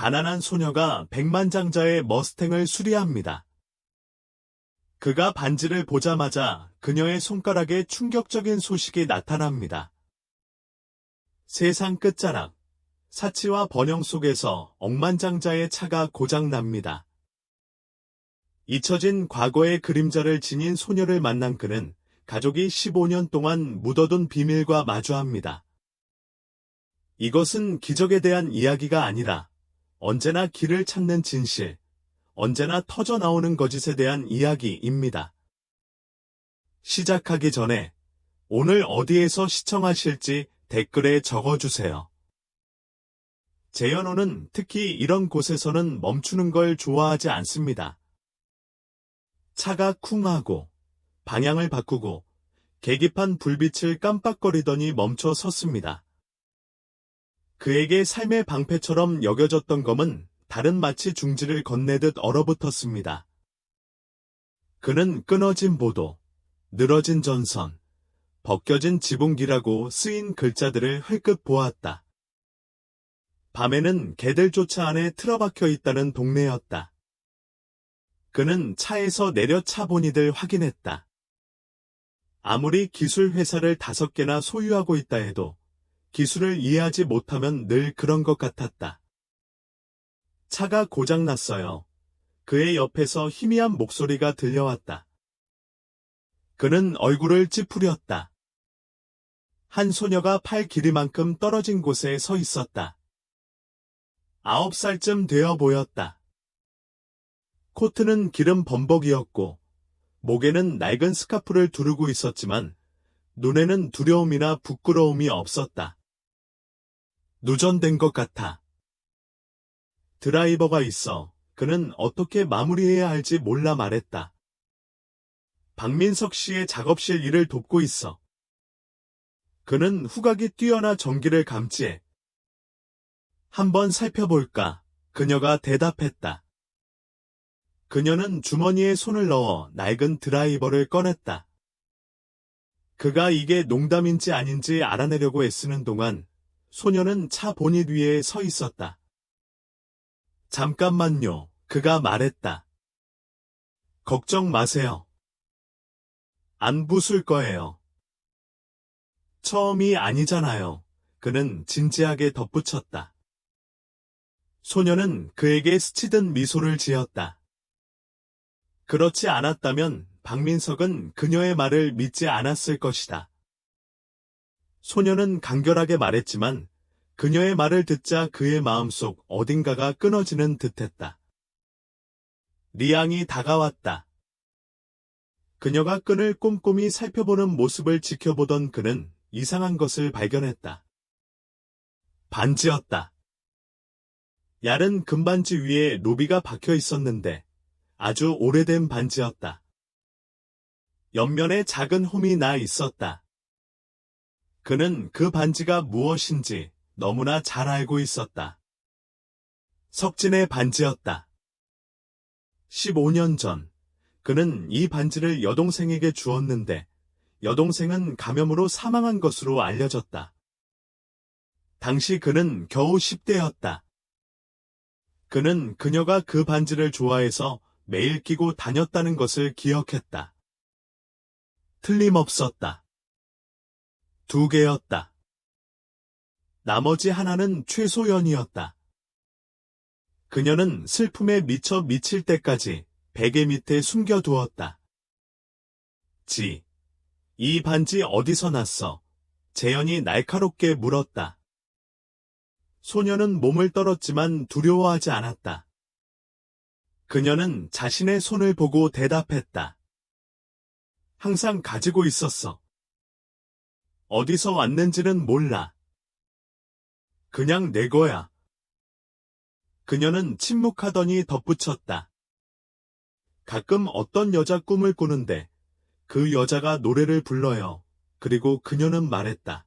가난한 소녀가 백만장자의 머스탱을 수리합니다. 그가 반지를 보자마자 그녀의 손가락에 충격적인 소식이 나타납니다. 세상 끝자락, 사치와 번영 속에서 억만장자의 차가 고장납니다. 잊혀진 과거의 그림자를 지닌 소녀를 만난 그는 가족이 15년 동안 묻어둔 비밀과 마주합니다. 이것은 기적에 대한 이야기가 아니라 언제나 길을 찾는 진실, 언제나 터져나오는 거짓에 대한 이야기입니다. 시작하기 전에 오늘 어디에서 시청하실지 댓글에 적어주세요. 재현호는 특히 이런 곳에서는 멈추는 걸 좋아하지 않습니다. 차가 쿵하고 방향을 바꾸고 계기판 불빛을 깜빡거리더니 멈춰 섰습니다. 그에게 삶의 방패처럼 여겨졌던 검은 달은 마치 중지를 건네듯 얼어붙었습니다. 그는 끊어진 보도, 늘어진 전선, 벗겨진 지붕기라고 쓰인 글자들을 흘끗 보았다. 밤에는 개들조차 안에 틀어박혀 있다는 동네였다. 그는 차에서 내려 차 본이들 확인했다. 아무리 기술 회사를 5개나 소유하고 있다 해도 기술을 이해하지 못하면 늘 그런 것 같았다. 차가 고장났어요. 그의 옆에서 희미한 목소리가 들려왔다. 그는 얼굴을 찌푸렸다. 한 소녀가 팔 길이만큼 떨어진 곳에 서 있었다. 9살쯤 되어 보였다. 코트는 기름 범벅이었고 목에는 낡은 스카프를 두르고 있었지만 눈에는 두려움이나 부끄러움이 없었다. 누전된 것 같아. 드라이버가 있어. 그는 어떻게 마무리해야 할지 몰라 말했다. 박민석 씨의 작업실 일을 돕고 있어. 그는 후각이 뛰어나 전기를 감지해. 한번 살펴볼까? 그녀가 대답했다. 그녀는 주머니에 손을 넣어 낡은 드라이버를 꺼냈다. 그가 이게 농담인지 아닌지 알아내려고 애쓰는 동안 소녀는 차 보닛 위에 서 있었다. 잠깐만요, 그가 말했다. 걱정 마세요. 안 부술 거예요. 처음이 아니잖아요. 그는 진지하게 덧붙였다. 소녀는 그에게 스치듯 미소를 지었다. 그렇지 않았다면 박민석은 그녀의 말을 믿지 않았을 것이다. 소녀는 간결하게 말했지만 그녀의 말을 듣자 그의 마음속 어딘가가 끊어지는 듯했다. 리앙이 다가왔다. 그녀가 끈을 꼼꼼히 살펴보는 모습을 지켜보던 그는 이상한 것을 발견했다. 반지였다. 얇은 금반지 위에 루비가 박혀 있었는데 아주 오래된 반지였다. 옆면에 작은 홈이 나 있었다. 그는 그 반지가 무엇인지 너무나 잘 알고 있었다. 석진의 반지였다. 15년 전 그는 이 반지를 여동생에게 주었는데 여동생은 감염으로 사망한 것으로 알려졌다. 당시 그는 겨우 10대였다. 그는 그녀가 그 반지를 좋아해서 매일 끼고 다녔다는 것을 기억했다. 틀림없었다. 2개였다. 나머지 하나는 최소연이었다. 그녀는 슬픔에 미쳐 미칠 때까지 베개 밑에 숨겨두었다. 이 반지 어디서 났어? 재현이 날카롭게 물었다. 소녀는 몸을 떨었지만 두려워하지 않았다. 그녀는 자신의 손을 보고 대답했다. 항상 가지고 있었어. 어디서 왔는지는 몰라. 그냥 내 거야. 그녀는 침묵하더니 덧붙였다. 가끔 어떤 여자 꿈을 꾸는데 그 여자가 노래를 불러요. 그리고 그녀는 말했다.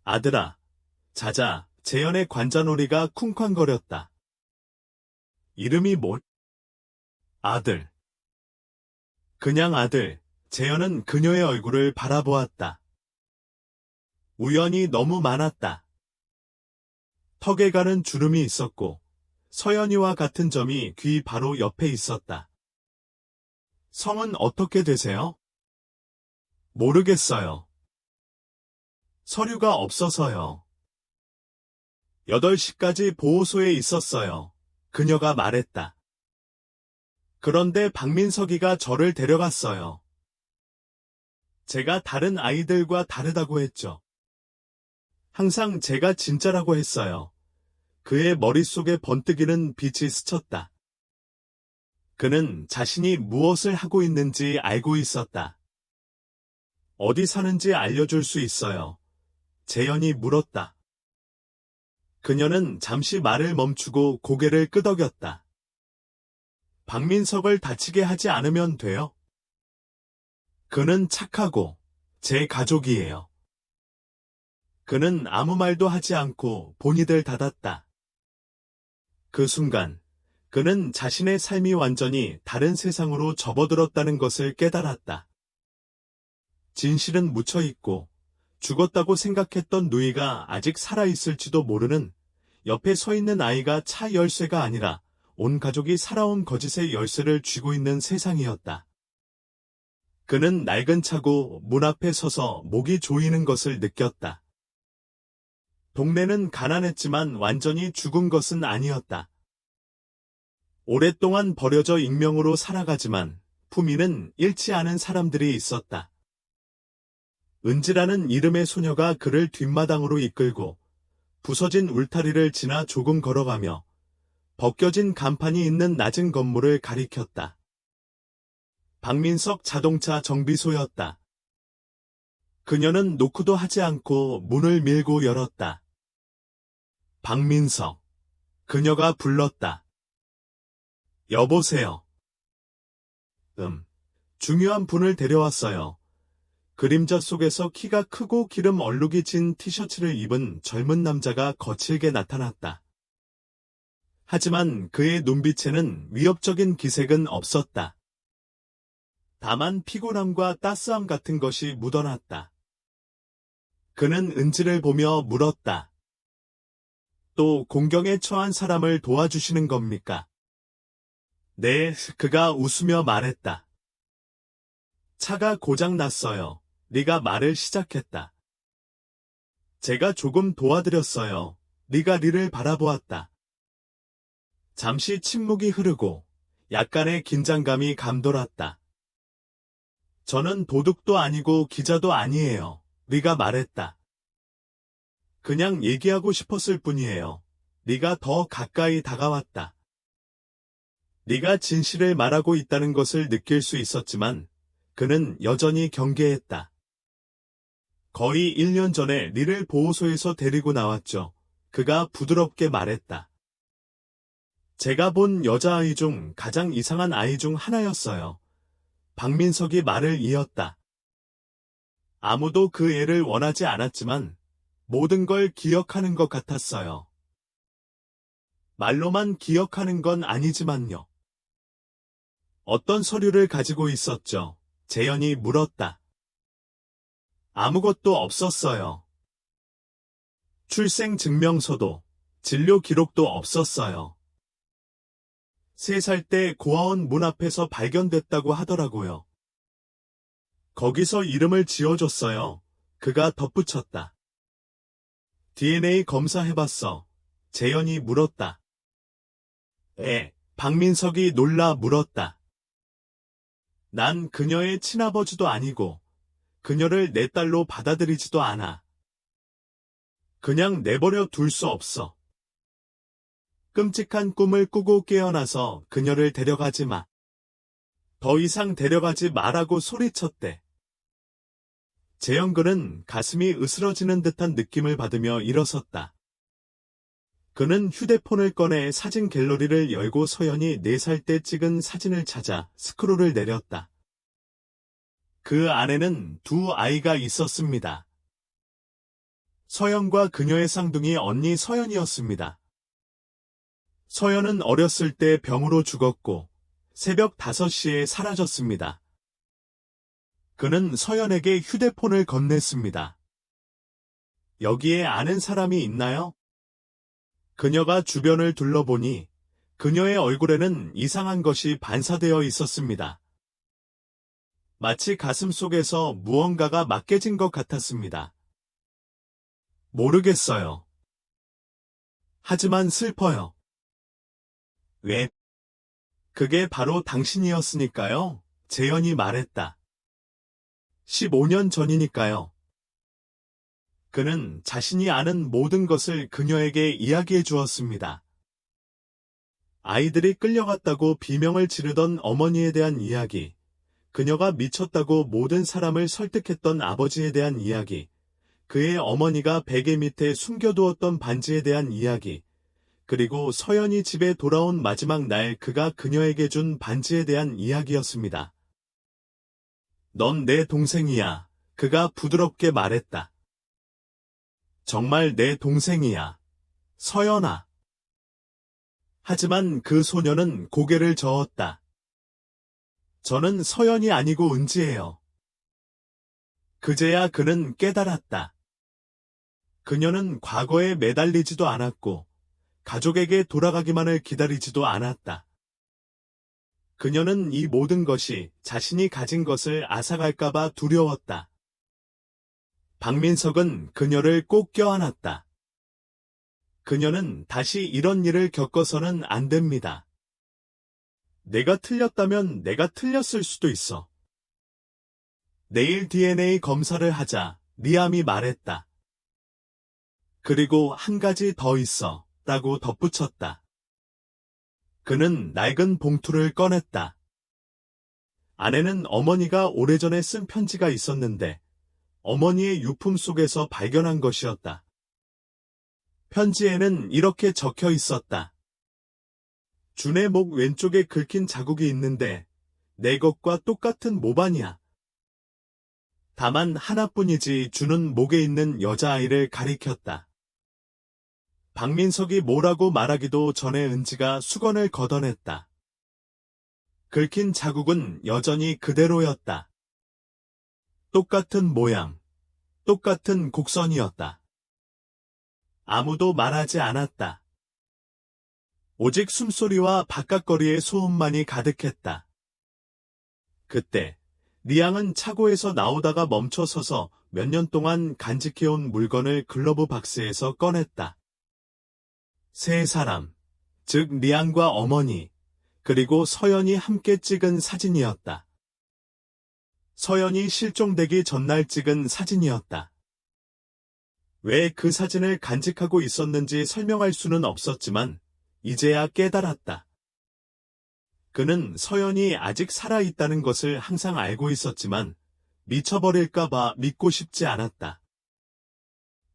아들아, 자자. 재현의 관자놀이가 쿵쾅거렸다. 이름이 뭐? 아들. 그냥 아들. 재현은 그녀의 얼굴을 바라보았다. 우연이 너무 많았다. 턱에 가는 주름이 있었고 서연이와 같은 점이 귀 바로 옆에 있었다. 성은 어떻게 되세요? 모르겠어요. 서류가 없어서요. 8시까지 보호소에 있었어요. 그녀가 말했다. 그런데 박민석이가 저를 데려갔어요. 제가 다른 아이들과 다르다고 했죠. 항상 제가 진짜라고 했어요. 그의 머릿속에 번뜩이는 빛이 스쳤다. 그는 자신이 무엇을 하고 있는지 알고 있었다. 어디 사는지 알려줄 수 있어요. 재현이 물었다. 그녀는 잠시 말을 멈추고 고개를 끄덕였다. 박민석을 다치게 하지 않으면 돼요. 그는 착하고 제 가족이에요. 그는 아무 말도 하지 않고 본의를 닫았다. 그 순간 그는 자신의 삶이 완전히 다른 세상으로 접어들었다는 것을 깨달았다. 진실은 묻혀있고 죽었다고 생각했던 누이가 아직 살아있을지도 모르는 옆에 서 있는 아이가 차 열쇠가 아니라 온 가족이 살아온 거짓의 열쇠를 쥐고 있는 세상이었다. 그는 낡은 차고 문 앞에 서서 목이 조이는 것을 느꼈다. 동네는 가난했지만 완전히 죽은 것은 아니었다. 오랫동안 버려져 익명으로 살아가지만 품위는 잃지 않은 사람들이 있었다. 은지라는 이름의 소녀가 그를 뒷마당으로 이끌고 부서진 울타리를 지나 조금 걸어가며 벗겨진 간판이 있는 낮은 건물을 가리켰다. 박민석 자동차 정비소였다. 그녀는 노크도 하지 않고 문을 밀고 열었다. 박민석. 그녀가 불렀다. 여보세요. 중요한 분을 데려왔어요. 그림자 속에서 키가 크고 기름 얼룩이 진 티셔츠를 입은 젊은 남자가 거칠게 나타났다. 하지만 그의 눈빛에는 위협적인 기색은 없었다. 다만 피곤함과 따스함 같은 것이 묻어났다. 그는 은지를 보며 물었다. 또 공경에 처한 사람을 도와주시는 겁니까? 네, 그가 웃으며 말했다. 차가 고장났어요. 리가 말을 시작했다. 제가 조금 도와드렸어요. 리가 리를 바라보았다. 잠시 침묵이 흐르고 약간의 긴장감이 감돌았다. 저는 도둑도 아니고 기자도 아니에요. 리가 말했다. 그냥 얘기하고 싶었을 뿐이에요. 리가 더 가까이 다가왔다. 리가 진실을 말하고 있다는 것을 느낄 수 있었지만 그는 여전히 경계했다. 거의 1년 전에 리를 보호소에서 데리고 나왔죠. 그가 부드럽게 말했다. 제가 본 여자아이 중 가장 이상한 아이 중 하나였어요. 박민석이 말을 이었다. 아무도 그 애를 원하지 않았지만 모든 걸 기억하는 것 같았어요. 말로만 기억하는 건 아니지만요. 어떤 서류를 가지고 있었죠? 재현이 물었다. 아무것도 없었어요. 출생증명서도, 진료 기록도 없었어요. 3살 때 고아원 문 앞에서 발견됐다고 하더라고요. 거기서 이름을 지어줬어요. 그가 덧붙였다. DNA 검사해봤어. 재현이 물었다. 박민석이 놀라 물었다. 난 그녀의 친아버지도 아니고 그녀를 내 딸로 받아들이지도 않아. 그냥 내버려 둘 수 없어. 끔찍한 꿈을 꾸고 깨어나서 그녀를 데려가지 마. 더 이상 데려가지 마라고 소리쳤대. 재영근은 가슴이 으스러지는 듯한 느낌을 받으며 일어섰다. 그는 휴대폰을 꺼내 사진 갤러리를 열고 서연이 4살 때 찍은 사진을 찾아 스크롤을 내렸다. 그 안에는 2 아이가 있었습니다. 서연과 그녀의 쌍둥이 언니 서연이었습니다. 서연은 어렸을 때 병으로 죽었고 새벽 5시에 사라졌습니다. 그는 서연에게 휴대폰을 건넸습니다. 여기에 아는 사람이 있나요? 그녀가 주변을 둘러보니 그녀의 얼굴에는 이상한 것이 반사되어 있었습니다. 마치 가슴 속에서 무언가가 막 깨진 것 같았습니다. 모르겠어요. 하지만 슬퍼요. 왜? 그게 바로 당신이었으니까요. 재현이 말했다. 15년 전이니까요. 그는 자신이 아는 모든 것을 그녀에게 이야기해 주었습니다. 아이들이 끌려갔다고 비명을 지르던 어머니에 대한 이야기, 그녀가 미쳤다고 모든 사람을 설득했던 아버지에 대한 이야기, 그의 어머니가 베개 밑에 숨겨두었던 반지에 대한 이야기, 그리고 서연이 집에 돌아온 마지막 날 그가 그녀에게 준 반지에 대한 이야기였습니다. 넌 내 동생이야. 그가 부드럽게 말했다. 정말 내 동생이야. 서연아. 하지만 그 소녀는 고개를 저었다. 저는 서연이 아니고 은지예요. 그제야 그는 깨달았다. 그녀는 과거에 매달리지도 않았고 가족에게 돌아가기만을 기다리지도 않았다. 그녀는 이 모든 것이 자신이 가진 것을 앗아갈까봐 두려웠다. 박민석은 그녀를 꼭 껴안았다. 그녀는 다시 이런 일을 겪어서는 안 됩니다. 내가 틀렸다면 내가 틀렸을 수도 있어. 내일 DNA 검사를 하자, 리암이 말했다. 그리고 한 가지 더 있어, 라고 덧붙였다. 그는 낡은 봉투를 꺼냈다. 안에는 어머니가 오래전에 쓴 편지가 있었는데 어머니의 유품 속에서 발견한 것이었다. 편지에는 이렇게 적혀 있었다. 준의 목 왼쪽에 긁힌 자국이 있는데 내 것과 똑같은 모반이야. 다만 하나뿐이지 준은 목에 있는 여자아이를 가리켰다. 박민석이 뭐라고 말하기도 전에 은지가 수건을 걷어냈다. 긁힌 자국은 여전히 그대로였다. 똑같은 모양, 똑같은 곡선이었다. 아무도 말하지 않았다. 오직 숨소리와 바깥거리의 소음만이 가득했다. 그때 리앙은 차고에서 나오다가 멈춰서서 몇 년 동안 간직해온 물건을 글러브 박스에서 꺼냈다. 세 사람, 즉 리앙과 어머니, 그리고 서연이 함께 찍은 사진이었다. 서연이 실종되기 전날 찍은 사진이었다. 왜 그 사진을 간직하고 있었는지 설명할 수는 없었지만 이제야 깨달았다. 그는 서연이 아직 살아있다는 것을 항상 알고 있었지만 미쳐버릴까봐 믿고 싶지 않았다.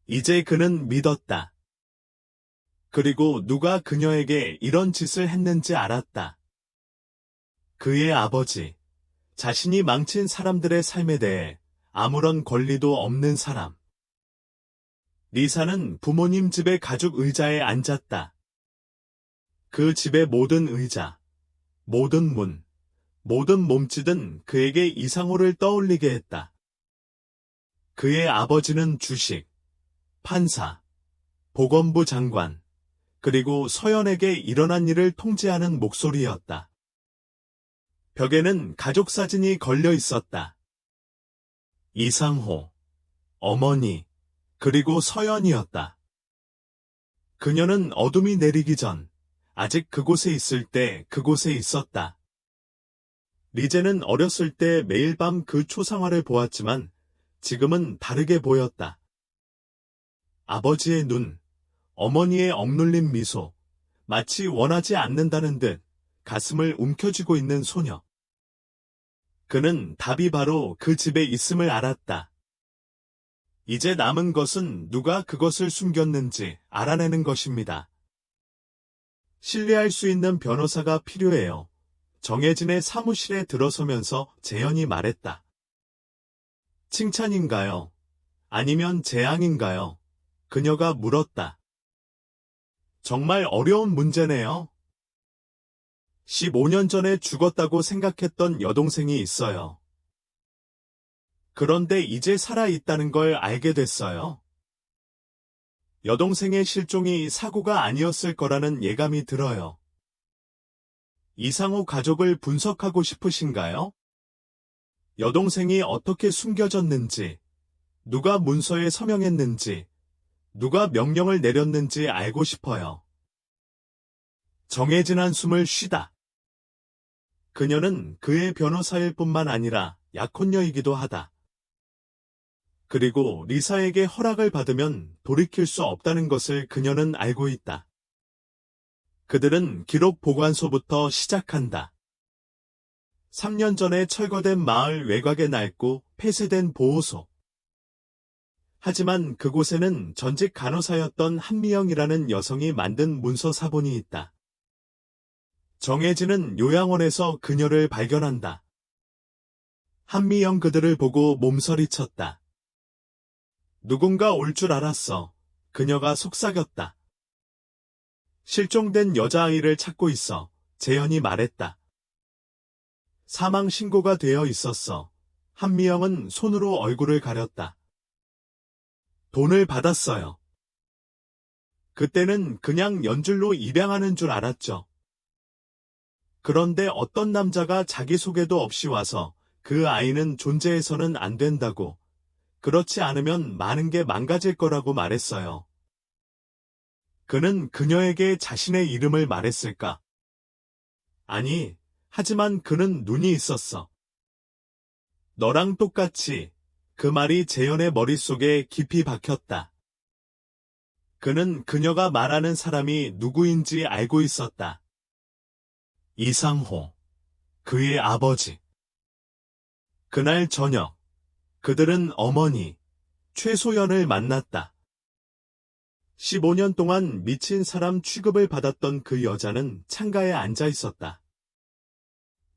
이제 그는 믿었다. 그리고 누가 그녀에게 이런 짓을 했는지 알았다. 그의 아버지, 자신이 망친 사람들의 삶에 대해 아무런 권리도 없는 사람. 리사는 부모님 집의 가죽 의자에 앉았다. 그 집의 모든 의자, 모든 문, 모든 몸짓은 그에게 이상호를 떠올리게 했다. 그의 아버지는 주식, 판사, 보건부 장관, 그리고 서연에게 일어난 일을 통제하는 목소리였다. 벽에는 가족 사진이 걸려 있었다. 이상호, 어머니, 그리고 서연이었다. 그녀는 어둠이 내리기 전 아직 그곳에 있을 때 그곳에 있었다. 리제는 어렸을 때 매일 밤 그 초상화를 보았지만 지금은 다르게 보였다. 아버지의 눈, 어머니의 억눌린 미소, 마치 원하지 않는다는 듯 가슴을 움켜쥐고 있는 소녀. 그는 답이 바로 그 집에 있음을 알았다. 이제 남은 것은 누가 그것을 숨겼는지 알아내는 것입니다. 신뢰할 수 있는 변호사가 필요해요. 정혜진의 사무실에 들어서면서 재현이 말했다. 칭찬인가요? 아니면 재앙인가요? 그녀가 물었다. 정말 어려운 문제네요. 15년 전에 죽었다고 생각했던 여동생이 있어요. 그런데 이제 살아있다는 걸 알게 됐어요. 여동생의 실종이 사고가 아니었을 거라는 예감이 들어요. 이상호 가족을 분석하고 싶으신가요? 여동생이 어떻게 숨겨졌는지, 누가 문서에 서명했는지, 누가 명령을 내렸는지 알고 싶어요. 정해진 한숨을 쉬다. 그녀는 그의 변호사일 뿐만 아니라 약혼녀이기도 하다. 그리고 리사에게 허락을 받으면 돌이킬 수 없다는 것을 그녀는 알고 있다. 그들은 기록 보관소부터 시작한다. 3년 전에 철거된 마을 외곽에 낡고 폐쇄된 보호소. 하지만 그곳에는 전직 간호사였던 한미영이라는 여성이 만든 문서 사본이 있다. 정혜진은 요양원에서 그녀를 발견한다. 한미영 그들을 보고 몸서리쳤다. 누군가 올 줄 알았어. 그녀가 속삭였다. 실종된 여자아이를 찾고 있어. 재현이 말했다. 사망 신고가 되어 있었어. 한미영은 손으로 얼굴을 가렸다. 돈을 받았어요. 그때는 그냥 연줄로 입양하는 줄 알았죠. 그런데 어떤 남자가 자기소개도 없이 와서 그 아이는 존재해서는 안 된다고, 그렇지 않으면 많은 게 망가질 거라고 말했어요. 그는 그녀에게 자신의 이름을 말했을까? 아니, 하지만 그는 눈이 있었어. 너랑 똑같이. 그 말이 재현의 머릿속에 깊이 박혔다. 그는 그녀가 말하는 사람이 누구인지 알고 있었다. 이상호, 그의 아버지. 그날 저녁, 그들은 어머니, 최소연을 만났다. 15년 동안 미친 사람 취급을 받았던 그 여자는 창가에 앉아 있었다.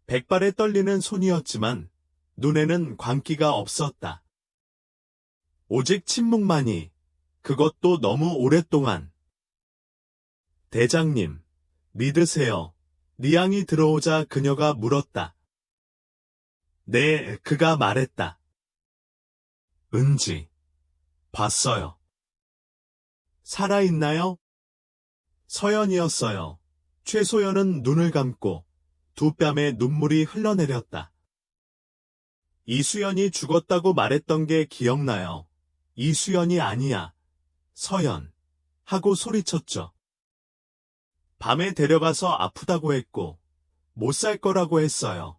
백발에 떨리는 손이었지만 눈에는 광기가 없었다. 오직 침묵만이, 그것도 너무 오랫동안. 대장님, 믿으세요. 리앙이 들어오자 그녀가 물었다. 네, 그가 말했다. 은지, 봤어요. 살아있나요? 서연이었어요. 최소연은 눈을 감고 두 뺨에 눈물이 흘러내렸다. 이수연이 죽었다고 말했던 게 기억나요. 이수연이 아니야. 서연. 하고 소리쳤죠. 밤에 데려가서 아프다고 했고 못 살 거라고 했어요.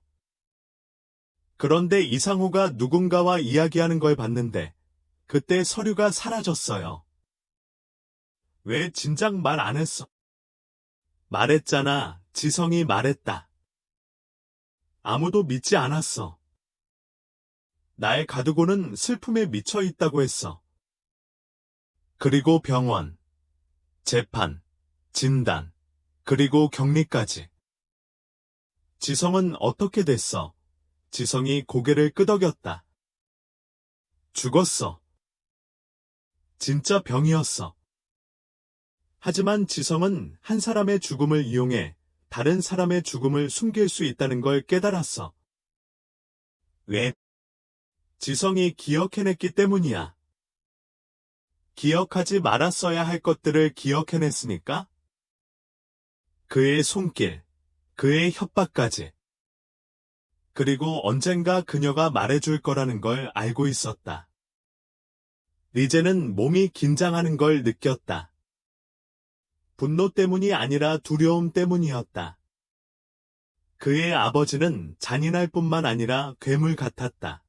그런데 이상호가 누군가와 이야기하는 걸 봤는데 그때 서류가 사라졌어요. 왜 진작 말 안 했어? 말했잖아. 지성이 말했다. 아무도 믿지 않았어. 날 가두고는 슬픔에 미쳐 있다고 했어. 그리고 병원, 재판, 진단, 그리고 격리까지. 지성은 어떻게 됐어? 지성이 고개를 끄덕였다. 죽었어. 진짜 병이었어. 하지만 지성은 한 사람의 죽음을 이용해 다른 사람의 죽음을 숨길 수 있다는 걸 깨달았어. 왜? 지성이 기억해냈기 때문이야. 기억하지 말았어야 할 것들을 기억해냈으니까? 그의 손길, 그의 협박까지. 그리고 언젠가 그녀가 말해줄 거라는 걸 알고 있었다. 리제는 몸이 긴장하는 걸 느꼈다. 분노 때문이 아니라 두려움 때문이었다. 그의 아버지는 잔인할 뿐만 아니라 괴물 같았다.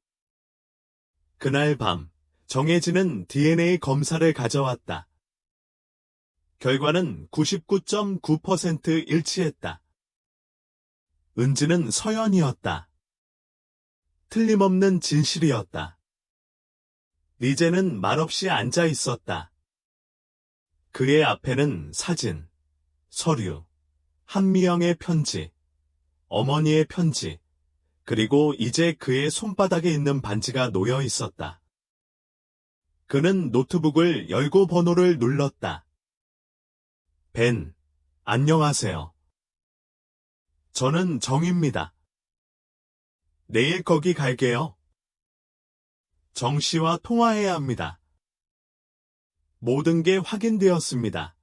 그날 밤, 정혜진은 DNA 검사를 가져왔다. 결과는 99.9% 일치했다. 은지는 서연이었다. 틀림없는 진실이었다. 리제는 말없이 앉아 있었다. 그의 앞에는 사진, 서류, 한미영의 편지, 어머니의 편지, 그리고 이제 그의 손바닥에 있는 반지가 놓여 있었다. 그는 노트북을 열고 번호를 눌렀다. 벤, 안녕하세요. 저는 정입니다. 내일 거기 갈게요. 정 씨와 통화해야 합니다. 모든 게 확인되었습니다.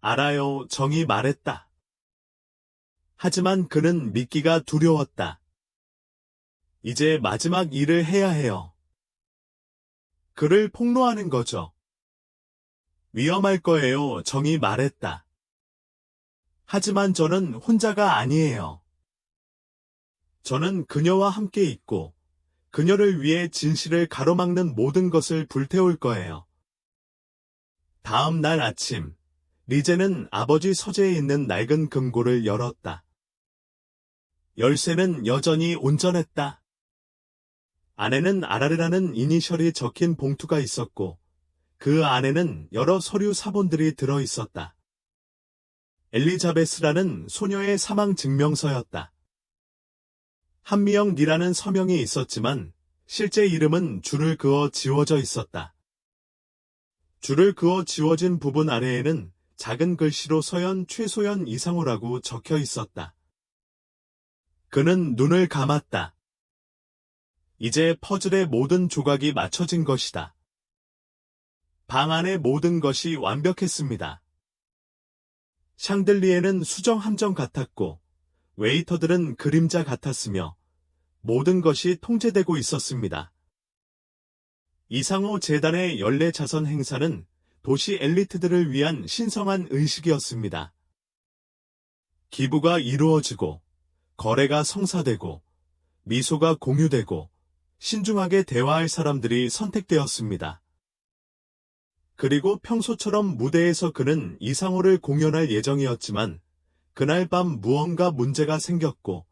알아요, 정이 말했다. 하지만 그는 믿기가 두려웠다. 이제 마지막 일을 해야 해요. 그를 폭로하는 거죠. 위험할 거예요, 정이 말했다. 하지만 저는 혼자가 아니에요. 저는 그녀와 함께 있고, 그녀를 위해 진실을 가로막는 모든 것을 불태울 거예요. 다음 날 아침, 리제는 아버지 서재에 있는 낡은 금고를 열었다. 열쇠는 여전히 온전했다. 안에는 아라르라는 이니셜이 적힌 봉투가 있었고, 그 안에는 여러 서류 사본들이 들어 있었다. 엘리자베스라는 소녀의 사망 증명서였다. 한미영 니라는 서명이 있었지만 실제 이름은 줄을 그어 지워져 있었다. 줄을 그어 지워진 부분 아래에는 작은 글씨로 서연 최소연 이상호라고 적혀 있었다. 그는 눈을 감았다. 이제 퍼즐의 모든 조각이 맞춰진 것이다. 방 안의 모든 것이 완벽했습니다. 샹들리에는 수정 함정 같았고, 웨이터들은 그림자 같았으며, 모든 것이 통제되고 있었습니다. 이상호 재단의 연례자선 행사는 도시 엘리트들을 위한 신성한 의식이었습니다. 기부가 이루어지고, 거래가 성사되고, 미소가 공유되고, 신중하게 대화할 사람들이 선택되었습니다. 그리고 평소처럼 무대에서 그는 이상호를 공연할 예정이었지만 그날 밤 무언가 문제가 생겼고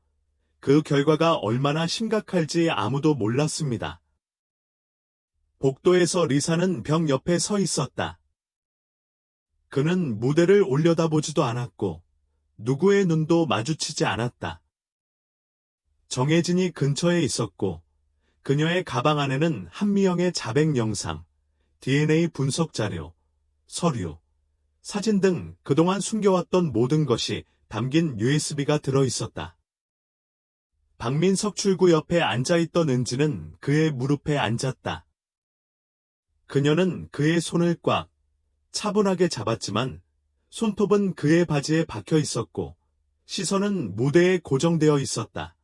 그 결과가 얼마나 심각할지 아무도 몰랐습니다. 복도에서 리사는 벽 옆에 서 있었다. 그는 무대를 올려다보지도 않았고 누구의 눈도 마주치지 않았다. 정혜진이 근처에 있었고 그녀의 가방 안에는 한미영의 자백 영상, DNA 분석 자료, 서류, 사진 등 그동안 숨겨왔던 모든 것이 담긴 USB가 들어있었다. 박민석 출구 옆에 앉아있던 은지는 그의 무릎에 앉았다. 그녀는 그의 손을 꽉, 차분하게 잡았지만 손톱은 그의 바지에 박혀 있었고 시선은 무대에 고정되어 있었다.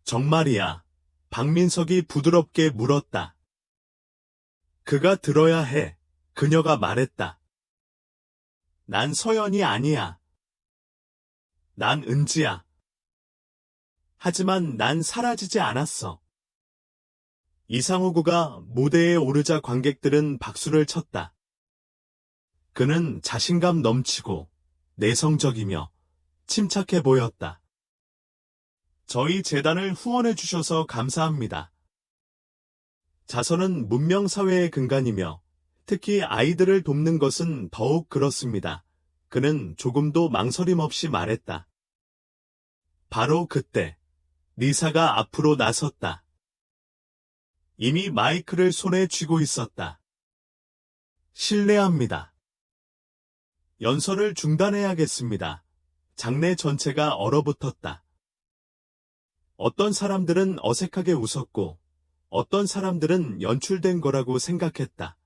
정말이야, 박민석이 부드럽게 물었다. 그가 들어야 해. 그녀가 말했다. 난 서연이 아니야. 난 은지야. 하지만 난 사라지지 않았어. 이상호구가 무대에 오르자 관객들은 박수를 쳤다. 그는 자신감 넘치고 내성적이며 침착해 보였다. 저희 재단을 후원해 주셔서 감사합니다. 자선은 문명사회의 근간이며 특히 아이들을 돕는 것은 더욱 그렇습니다. 그는 조금도 망설임 없이 말했다. 바로 그때 리사가 앞으로 나섰다. 이미 마이크를 손에 쥐고 있었다. 실례합니다. 연설을 중단해야겠습니다. 장내 전체가 얼어붙었다. 어떤 사람들은 어색하게 웃었고 어떤 사람들은 연출된 거라고 생각했다.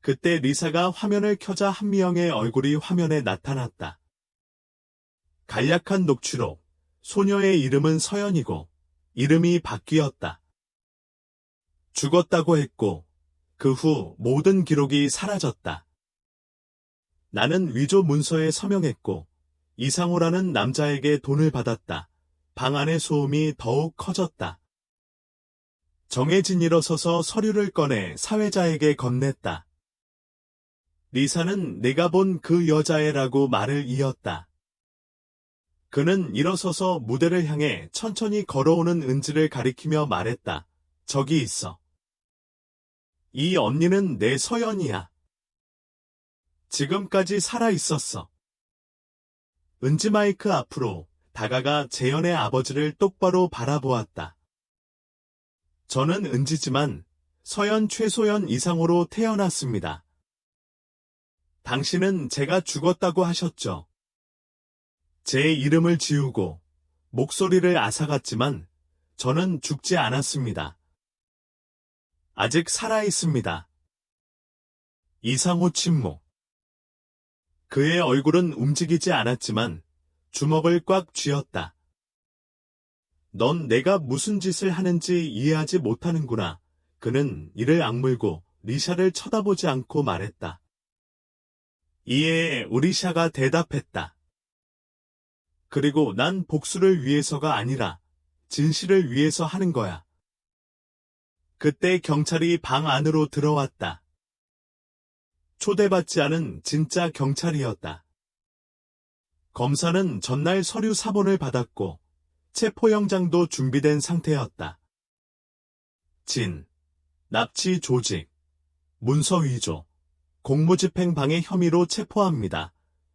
그때 리사가 화면을 켜자 한미영의 얼굴이 화면에 나타났다. 간략한 녹취록, 소녀의 이름은 서연이고 이름이 바뀌었다. 죽었다고 했고 그 후 모든 기록이 사라졌다. 나는 위조 문서에 서명했고 이상호라는 남자에게 돈을 받았다. 방 안의 소음이 더욱 커졌다. 정혜진 일어서서 서류를 꺼내 사회자에게 건넸다. 리사는 내가 본 그 여자애라고 말을 이었다. 그는 일어서서 무대를 향해 천천히 걸어오는 은지를 가리키며 말했다. 저기 있어. 이 언니는 내 서연이야. 지금까지 살아 있었어. 은지 마이크 앞으로 다가가 재현의 아버지를 똑바로 바라보았다. 저는 은지지만 서연 최소연 이상호로 태어났습니다. 당신은 제가 죽었다고 하셨죠. 제 이름을 지우고 목소리를 앗아갔지만 저는 죽지 않았습니다. 아직 살아 있습니다. 이상호 침묵. 그의 얼굴은 움직이지 않았지만 주먹을 꽉 쥐었다. 넌 내가 무슨 짓을 하는지 이해하지 못하는구나. 그는 이를 악물고 리샤를 쳐다보지 않고 말했다. 이에 우리샤가 대답했다. 그리고 난 복수를 위해서가 아니라 진실을 위해서 하는 거야. 그때 경찰이 방 안으로 들어왔다. 초대받지 않은 진짜 경찰이었다. 검사는 전날 서류 사본을 받았고 체포영장도 준비된 상태였다. 납치 조직, 문서 위조, 공무집행 방해 혐의로 체포합니다.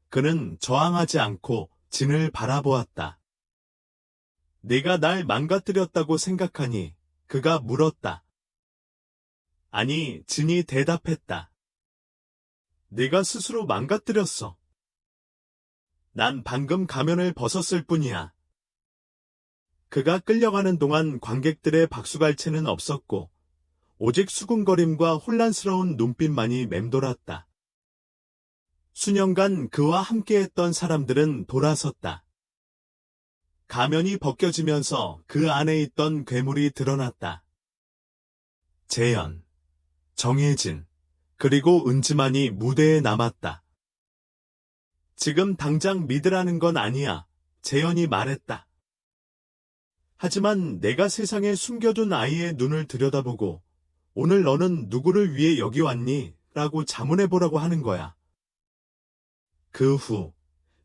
그는 저항하지 않고 진을 바라보았다. 네가 날 망가뜨렸다고 생각하니? 그가 물었다. 아니, 진이 대답했다. 네가 스스로 망가뜨렸어. 난 방금 가면을 벗었을 뿐이야. 그가 끌려가는 동안 관객들의 박수갈채는 없었고 오직 수군거림과 혼란스러운 눈빛만이 맴돌았다. 수년간 그와 함께했던 사람들은 돌아섰다. 가면이 벗겨지면서 그 안에 있던 괴물이 드러났다. 재현, 정혜진, 그리고 은지만이 무대에 남았다. 지금 당장 믿으라는 건 아니야, 재현이 말했다. 하지만 내가 세상에 숨겨둔 아이의 눈을 들여다보고 오늘 너는 누구를 위해 여기 왔니? 라고 자문해보라고 하는 거야. 그 후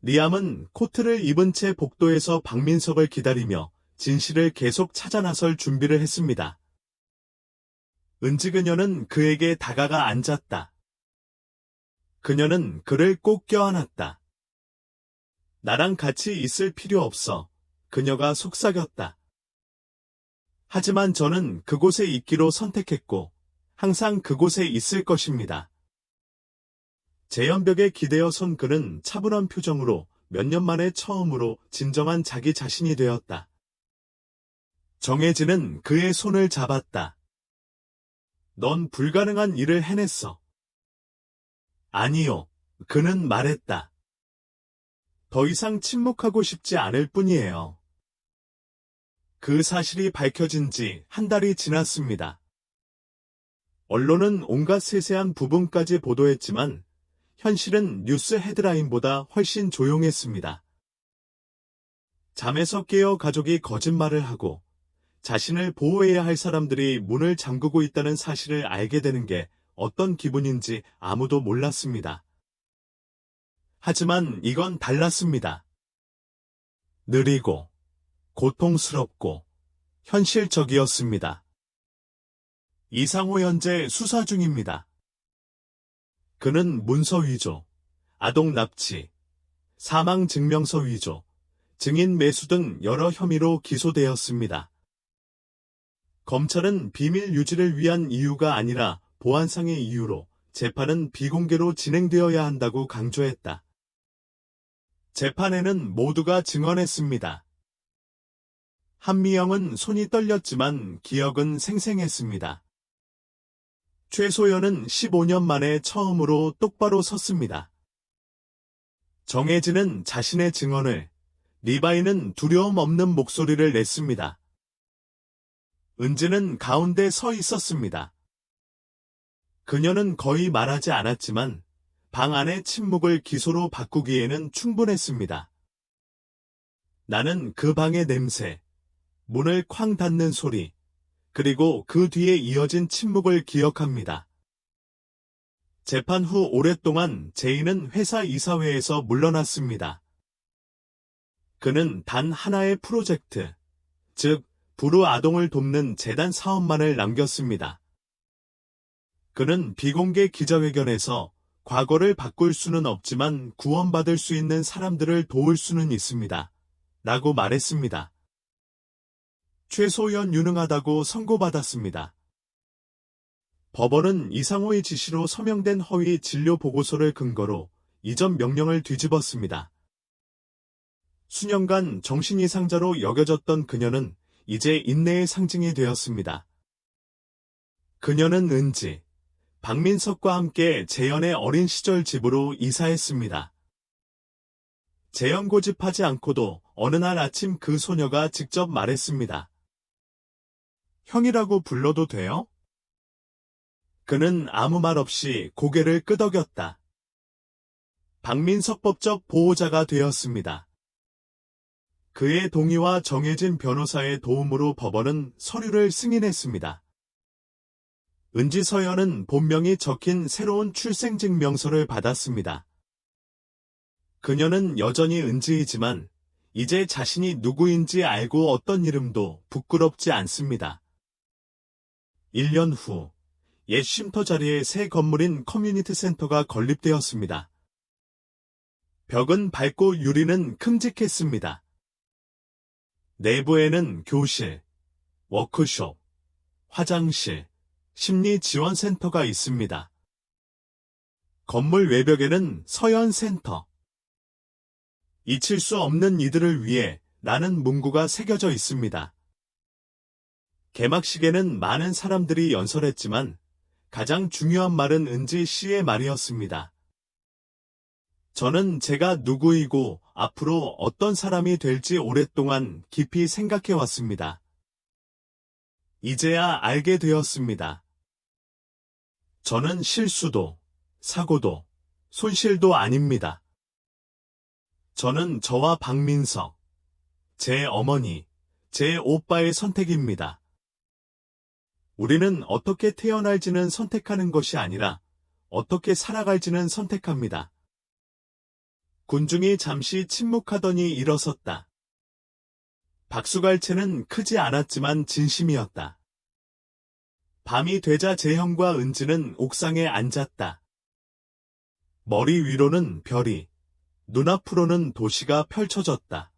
리암은 코트를 입은 채 복도에서 박민석을 기다리며 진실을 계속 찾아 나설 준비를 했습니다. 은지 그녀는 그에게 다가가 앉았다. 그녀는 그를 꼭 껴안았다. 나랑 같이 있을 필요 없어. 그녀가 속삭였다. 하지만 저는 그곳에 있기로 선택했고 항상 그곳에 있을 것입니다. 재현벽에 기대어 선 그는 차분한 표정으로 몇 년 만에 처음으로 진정한 자기 자신이 되었다. 정혜진은 그의 손을 잡았다. 넌 불가능한 일을 해냈어. 아니요, 그는 말했다. 더 이상 침묵하고 싶지 않을 뿐이에요. 그 사실이 밝혀진 지 한 달이 지났습니다. 언론은 온갖 세세한 부분까지 보도했지만 현실은 뉴스 헤드라인보다 훨씬 조용했습니다. 잠에서 깨어 가족이 거짓말을 하고 자신을 보호해야 할 사람들이 문을 잠그고 있다는 사실을 알게 되는 게 어떤 기분인지 아무도 몰랐습니다. 하지만 이건 달랐습니다. 느리고 고통스럽고 현실적이었습니다. 이상호 현재 수사 중입니다. 그는 문서 위조, 아동 납치, 사망 증명서 위조, 증인 매수 등 여러 혐의로 기소되었습니다. 검찰은 비밀 유지를 위한 이유가 아니라 보안상의 이유로 재판은 비공개로 진행되어야 한다고 강조했다. 재판에는 모두가 증언했습니다. 한미영은 손이 떨렸지만 기억은 생생했습니다. 최소연은 15년 만에 처음으로 똑바로 섰습니다. 정혜진은 자신의 증언을, 리바이는 두려움 없는 목소리를 냈습니다. 은지는 가운데 서 있었습니다. 그녀는 거의 말하지 않았지만 방 안의 침묵을 기소로 바꾸기에는 충분했습니다. 나는 그 방의 냄새, 문을 쾅 닫는 소리, 그리고 그 뒤에 이어진 침묵을 기억합니다. 재판 후 오랫동안 제인은 회사 이사회에서 물러났습니다. 그는 단 하나의 프로젝트, 즉 불우 아동을 돕는 재단 사업만을 남겼습니다. 그는 비공개 기자회견에서 과거를 바꿀 수는 없지만 구원받을 수 있는 사람들을 도울 수는 있습니다. 라고 말했습니다. 최소연 유능하다고 선고받았습니다. 법원은 이상호의 지시로 서명된 허위 진료 보고서를 근거로 이전 명령을 뒤집었습니다. 수년간 정신이상자로 여겨졌던 그녀는 이제 인내의 상징이 되었습니다. 그녀는 은지, 박민석과 함께 재현의 어린 시절 집으로 이사했습니다. 재현 고집하지 않고도 어느 날 아침 그 소녀가 직접 말했습니다. 형이라고 불러도 돼요? 그는 아무 말 없이 고개를 끄덕였다. 박민석 법적 보호자가 되었습니다. 그의 동의와 정해진 변호사의 도움으로 법원은 서류를 승인했습니다. 은지 서연은 본명이 적힌 새로운 출생증명서를 받았습니다. 그녀는 여전히 은지이지만 이제 자신이 누구인지 알고 어떤 이름도 부끄럽지 않습니다. 1년 후, 옛 쉼터 자리에 새 건물인 커뮤니티 센터가 건립되었습니다. 벽은 밝고 유리는 큼직했습니다. 내부에는 교실, 워크숍, 화장실, 심리지원센터가 있습니다. 건물 외벽에는 서연센터. 잊힐 수 없는 이들을 위해 라는 문구가 새겨져 있습니다. 개막식에는 많은 사람들이 연설했지만 가장 중요한 말은 은지 씨의 말이었습니다. 저는 제가 누구이고 앞으로 어떤 사람이 될지 오랫동안 깊이 생각해 왔습니다. 이제야 알게 되었습니다. 저는 실수도, 사고도, 손실도 아닙니다. 저는 저와 박민석, 제 어머니, 제 오빠의 선택입니다. 우리는 어떻게 태어날지는 선택하는 것이 아니라 어떻게 살아갈지는 선택합니다. 군중이 잠시 침묵하더니 일어섰다. 박수갈채는 크지 않았지만 진심이었다. 밤이 되자 재형과 은지는 옥상에 앉았다. 머리 위로는 별이, 눈앞으로는 도시가 펼쳐졌다.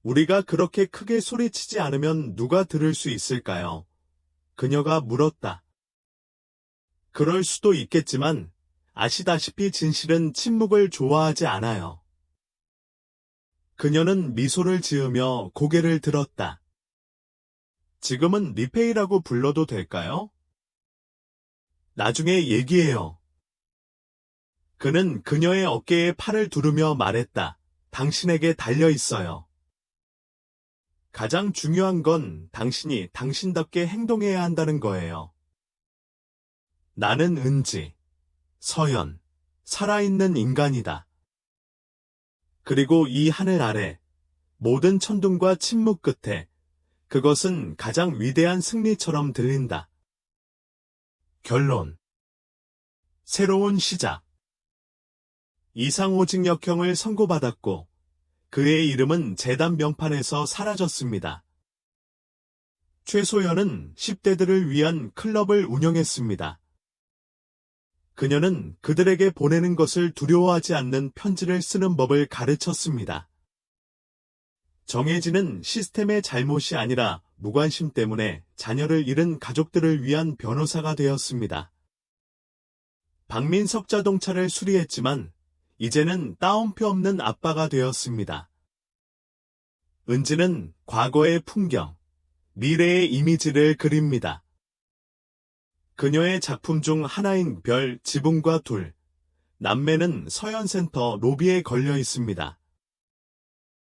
우리가 그렇게 크게 소리치지 않으면 누가 들을 수 있을까요? 그녀가 물었다. 그럴 수도 있겠지만 아시다시피 진실은 침묵을 좋아하지 않아요. 그녀는 미소를 지으며 고개를 들었다. 지금은 리페이라고 불러도 될까요? 나중에 얘기해요. 그는 그녀의 어깨에 팔을 두르며 말했다. 당신에게 달려 있어요. 가장 중요한 건 당신이 당신답게 행동해야 한다는 거예요. 나는 은지, 서연, 살아있는 인간이다. 그리고 이 하늘 아래, 모든 천둥과 침묵 끝에 그것은 가장 위대한 승리처럼 들린다. 결론. 새로운 시작. 이상호징역형을 선고받았고 그의 이름은 재단 명판에서 사라졌습니다. 최소연은 10대들을 위한 클럽을 운영했습니다. 그녀는 그들에게 보내는 것을 두려워하지 않는 편지를 쓰는 법을 가르쳤습니다. 정혜진은 시스템의 잘못이 아니라 무관심 때문에 자녀를 잃은 가족들을 위한 변호사가 되었습니다. 박민석 자동차를 수리했지만 이제는 따옴표 없는 아빠가 되었습니다. 은지는 과거의 풍경, 미래의 이미지를 그립니다. 그녀의 작품 중 하나인 별, 지붕과 둘, 남매는 서연센터 로비에 걸려 있습니다.